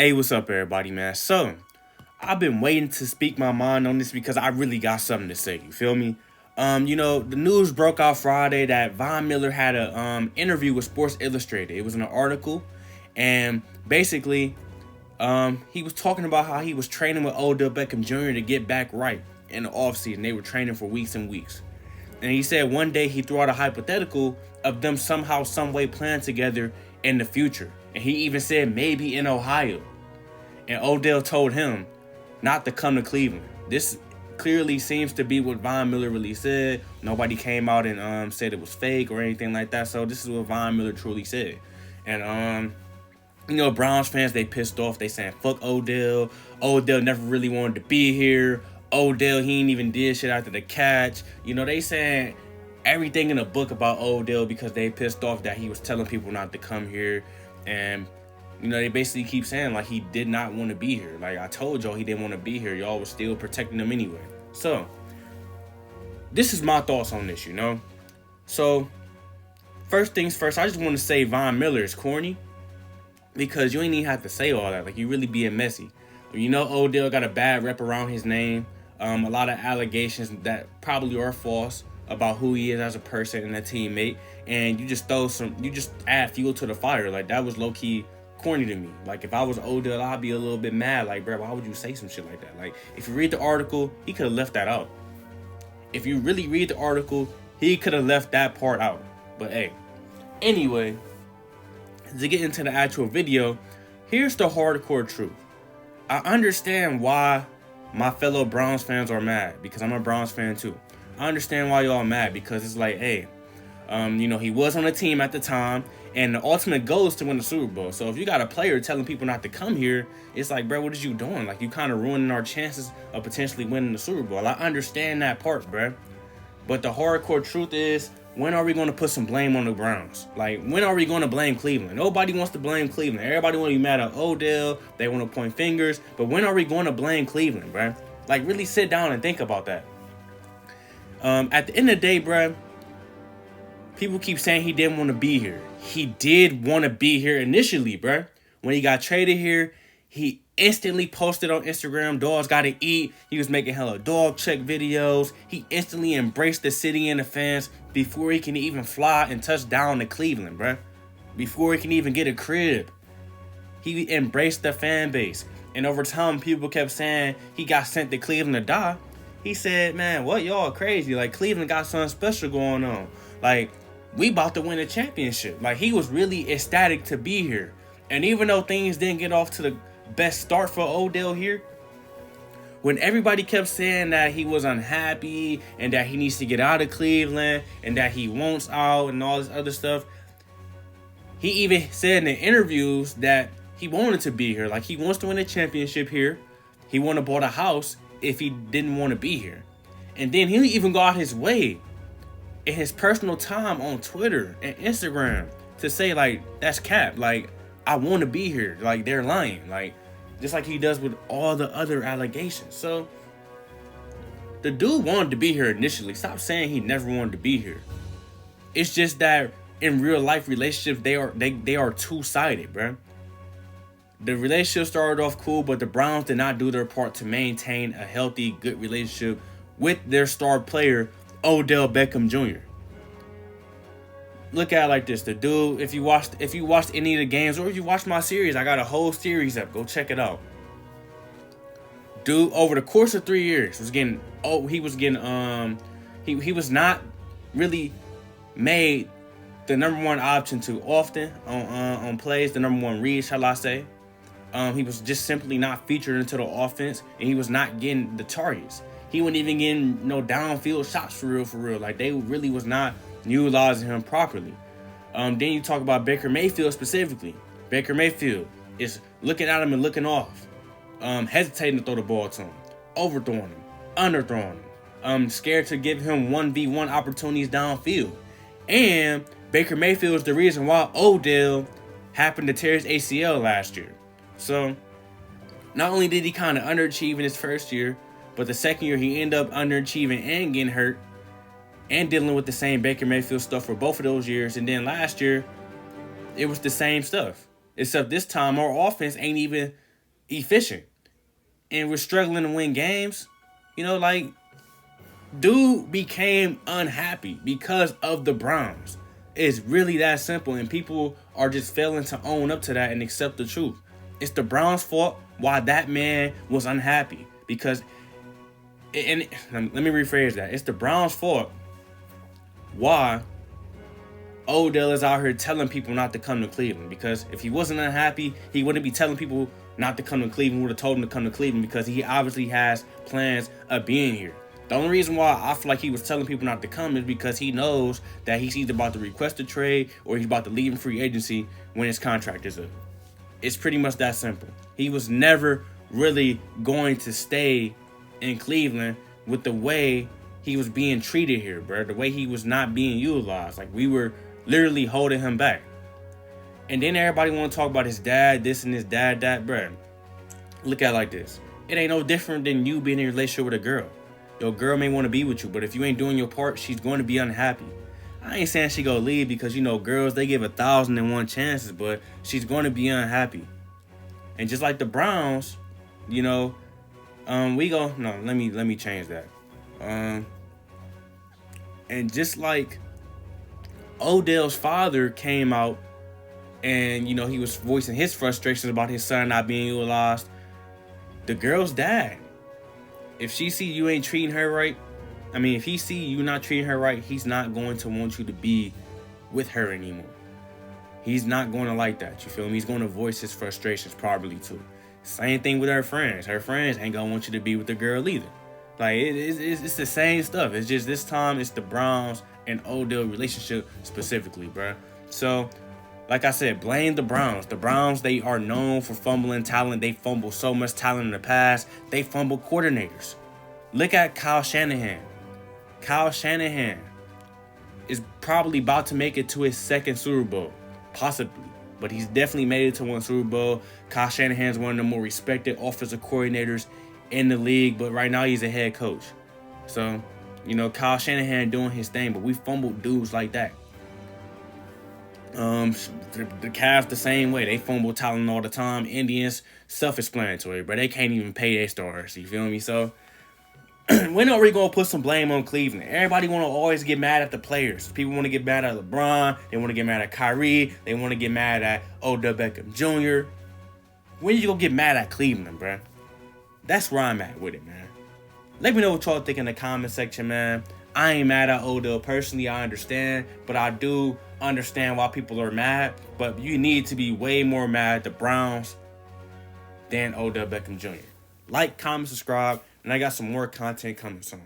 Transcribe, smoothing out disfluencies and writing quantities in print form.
Hey, what's up, everybody, man? So, I've been waiting to speak my mind on this because I really got something to say. You feel me? The news broke out Friday that Von Miller had a interview with Sports Illustrated. It was an article, and basically, he was talking about how he was training with Odell Beckham Jr. to get back right in the offseason. They were training for weeks and weeks. And he said one day he threw out a hypothetical of them somehow, some way playing together in the future. And he even said maybe in Ohio. And Odell told him not to come to Cleveland. This clearly seems to be what Von Miller really said. Nobody came out and said it was fake or anything like that. So this is what Von Miller truly said. And Browns fans, they pissed off. They saying fuck Odell. Odell never really wanted to be here. Odell, he ain't even did shit after the catch. They saying everything in the book about Odell because they pissed off that he was telling people not to come here. And, they basically keep saying, like, he did not want to be here. Like, I told y'all he didn't want to be here. Y'all was still protecting him anyway. So, this is my thoughts on this, So, first things first, I just want to say Von Miller is corny because you ain't even have to say all that. Like, you really being messy. Odell got a bad rep around his name. A lot of allegations that probably are false about who he is as a person and a teammate, and you just add fuel to the fire. Like, that was low-key corny to me. Like, if I was Odell, I'd be a little bit mad. Like, bro, why would you say some shit like that? Like, if you read the article, he could have left that out. If you really read the article, he could have left that part out. But hey, anyway, to get into the actual video, here's the hardcore truth. I understand why my fellow Browns fans are mad, because I'm a Browns fan too. I understand why y'all mad, because it's like, hey, he was on the team at the time, and the ultimate goal is to win the Super Bowl. So if you got a player telling people not to come here, it's like, bro, what is you doing? Like, you kind of ruining our chances of potentially winning the Super Bowl. I understand that part, bro. But the hardcore truth is, when are we going to put some blame on the Browns? Like, when are we going to blame Cleveland? Nobody wants to blame Cleveland. Everybody want to be mad at Odell. They want to point fingers. But when are we going to blame Cleveland, bro? Like, really sit down and think about that. At the end of the day, bro, people keep saying he didn't want to be here. He did want to be here initially, bro. When he got traded here, he instantly posted on Instagram, dogs gotta eat. He was making hella dog check videos. He instantly embraced the city and the fans before he can even fly and touch down to Cleveland, bro. Before he can even get a crib. He embraced the fan base. And over time, people kept saying he got sent to Cleveland to die. He said, man, what, y'all crazy? Like, Cleveland got something special going on. Like, we about to win a championship. Like, he was really ecstatic to be here. And even though things didn't get off to the best start for Odell here, when everybody kept saying that he was unhappy and that he needs to get out of Cleveland and that he wants out and all this other stuff, he even said in the interviews that he wanted to be here. Like, he wants to win a championship here. He would have bought a house if he didn't want to be here. And then he even got his way in his personal time on Twitter and Instagram to say, like, that's cap. Like, I want to be here. Like, they're lying. Like, just like he does with all the other allegations. So, the dude wanted to be here initially. Stop saying he never wanted to be here. It's just that in real life relationships, they are two-sided, bro. The relationship started off cool, but the Browns did not do their part to maintain a healthy, good relationship with their star player, Odell Beckham Jr. Look at it like this. The dude, if you watched any of the games, or if you watched my series, I got a whole series up. Go check it out. Dude, over the course of 3 years, he was not really made the number one option too often on plays, the number one read, shall I say. He was just simply not featured into the offense, and he was not getting the targets. He wasn't even getting no downfield shots for real. Like, they really was not utilizing him properly. Then you talk about Baker Mayfield specifically. Baker Mayfield is looking at him and looking off, hesitating to throw the ball to him, overthrowing him, underthrowing him, scared to give him 1v1 opportunities downfield. And Baker Mayfield is the reason why Odell happened to tear his ACL last year. So, not only did he kind of underachieve in his first year, but the second year he ended up underachieving and getting hurt and dealing with the same Baker Mayfield stuff for both of those years. And then last year, it was the same stuff. Except this time, our offense ain't even efficient. And we're struggling to win games. Like, dude became unhappy because of the Browns. It's really that simple, and people are just failing to own up to that and accept the truth. It's the Browns' fault why that man was unhappy. Because, and let me rephrase that. It's the Browns' fault why Odell is out here telling people not to come to Cleveland. Because if he wasn't unhappy, he wouldn't be telling people not to come to Cleveland. Would have told him to come to Cleveland, because he obviously has plans of being here. The only reason why I feel like he was telling people not to come is because he knows that he's either about to request a trade or he's about to leave in free agency when his contract is up. It's pretty much that simple. He was never really going to stay in Cleveland with the way he was being treated here, bro. The way he was not being utilized. Like, we were literally holding him back. And then everybody want to talk about his dad, this and his dad, that, bro. Look at it like this. It ain't no different than you being in a relationship with a girl. Your girl may want to be with you, but if you ain't doing your part, she's going to be unhappy. I ain't saying she go leave, because, girls, they give 1,001 chances, but she's going to be unhappy. And just like the Browns, let me change that. And just like Odell's father came out and, he was voicing his frustrations about his son not being utilized, the girl's dad, if she see you ain't treating her right, if he see you not treating her right, he's not going to want you to be with her anymore. He's not going to like that, you feel me? He's going to voice his frustrations probably too. Same thing with her friends. Her friends ain't going to want you to be with the girl either. Like, it's the same stuff. It's just this time it's the Browns and Odell relationship specifically, bro. So, like I said, blame the Browns. The Browns, they are known for fumbling talent. They fumbled so much talent in the past. They fumbled coordinators. Look at Kyle Shanahan. Kyle Shanahan is probably about to make it to his second Super Bowl. Possibly. But he's definitely made it to one Super Bowl. Kyle Shanahan's one of the more respected offensive coordinators in the league. But right now he's a head coach. So, Kyle Shanahan doing his thing. But we fumbled dudes like that. The Cavs the same way. They fumble talent all the time. Indians, self-explanatory, but they can't even pay their stars. You feel me? So when are we gonna put some blame on Cleveland? Everybody want to always get mad at the players. People want to get mad at LeBron. They want to get mad at Kyrie. They want to get mad at Odell Beckham Jr. When you gonna get mad at Cleveland, bro? That's where I'm at with it, man. Let me know what y'all think in the comment section, man. I ain't mad at Odell personally. I understand, but I do understand why people are mad. But you need to be way more mad at the Browns than Odell Beckham Jr. Like, comment, subscribe, and I got some more content coming soon.